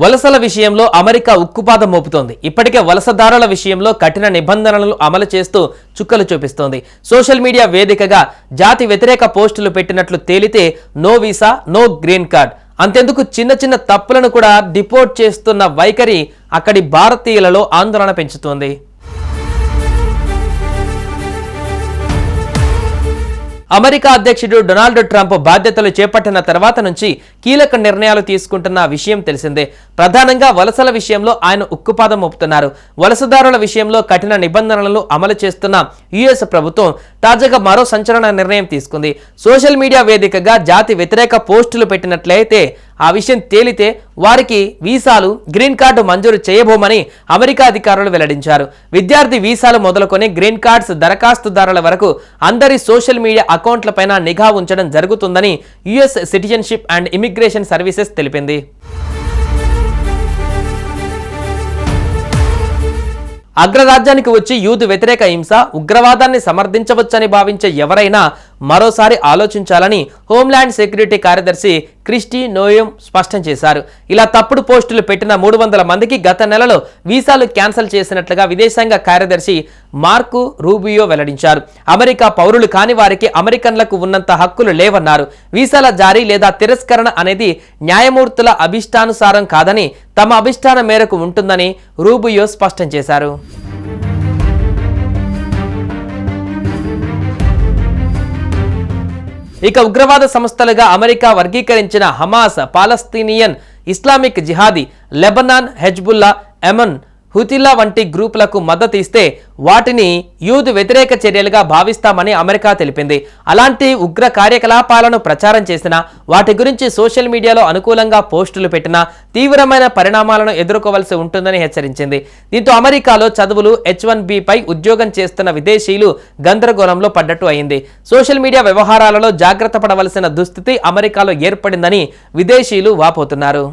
వలసల విషయంలో అమెరికా ఉక్కుపాదం మోపుతోంది. ఇప్పటికే వలసదారుల విషయంలో కఠిన నిబంధనలను అమలు చేస్తూ చుక్కలు చూపిస్తోంది. సోషల్ మీడియా వేదికగా జాతి వ్యతిరేక పోస్టులు పెట్టినట్లు తేలితే no visa, no green card. అంతెందుకు చిన్న చిన్న తప్పులను కూడా డిపోర్ట్ చేస్తున్న వైఖరి అక్కడి భారతీయులలో ఆందోళన పెంచుతోంది. అమెరికా అధ్యక్షుడు డొనాల్డ్ ట్రంప్ బాధ్యతలు చేపట్టిన తర్వాత నుంచి కీలక నిర్ణయాలు తీసుకుంటున్న విషయం తెలిసిందే. ప్రధానంగా వలసల విషయంలో ఆయన ఉక్కుపాదం మోపుతున్నారు. వలసదారుల విషయంలో కఠిన నిబంధనలను అమలు చేస్తున్న యుఎస్ ప్రభుత్వం తాజాగా మరో సంచలన నిర్ణయం తీసుకుంది. సోషల్ మీడియా వేదికగా జాతి వ్యతిరేక పోస్టులు పెట్టినట్లయితే ఆ విషయం తేలితే వారికి వీసాలు, గ్రీన్ కార్డు మంజూరు చేయబోమని అమెరికా అధికారులు వెల్లడించారు. విద్యార్థి వీసాలు మొదలుకొని గ్రీన్ కార్డ్స్ దరఖాస్తుదారుల వరకు అందరి సోషల్ మీడియా అకౌంట్లపైన నిఘా ఉంచడం జరుగుతుందని US citizenship and immigration services తెలిపింది. అగ్రరాజ్యానికి వచ్చి యూదు వ్యతిరేక హింస, ఉగ్రవాదాన్ని సమర్థించవచ్చని భావించే ఎవరైనా మరోసారి ఆలోచించాలని హోంల్యాండ్ సెక్యూరిటీ కార్యదర్శి క్రిస్టీ నోయెమ్ స్పష్టం చేశారు. ఇలా తప్పుడు పోస్టులు పెట్టిన 300 మందికి గత నెలలో వీసాలు క్యాన్సిల్ చేసినట్లుగా విదేశాంగ కార్యదర్శి మార్కో రూబియో వెల్లడించారు. అమెరికా పౌరులు కాని వారికి అమెరికన్లకు ఉన్నంత హక్కులు లేవన్నారు. వీసాల జారీ లేదా తిరస్కరణ అనేది న్యాయమూర్తుల అభిష్టానుసారం కాదని, తమ అభిష్టానం మేరకు ఉంటుందని రూబియో స్పష్టం చేశారు. ఇక ఉగ్రవాద సంస్థలుగా అమెరికా వర్గీకరించిన Hamas, Palestinian Islamic jihadi, Lebanon, Hezbollah, Yemen హుతిల్లా వంటి గ్రూపులకు మద్దతు ఇస్తే వాటిని యూదు వ్యతిరేక చర్యలుగా భావిస్తామని అమెరికా తెలిపింది. అలాంటి ఉగ్ర కార్యకలాపాలను ప్రచారం చేసినా, వాటి గురించి సోషల్ మీడియాలో అనుకూలంగా పోస్టులు పెట్టినా తీవ్రమైన పరిణామాలను ఎదుర్కోవాల్సి ఉంటుందని హెచ్చరించింది. దీంతో అమెరికాలో చదువులు, H-1B పై ఉద్యోగం చేస్తున్న విదేశీయులు గందరగోళంలో పడ్డట్టు అయింది. సోషల్ మీడియా వ్యవహారాలలో జాగ్రత్త పడవలసిన దుస్థితి అమెరికాలో ఏర్పడిందని విదేశీయులు వాపోతున్నారు.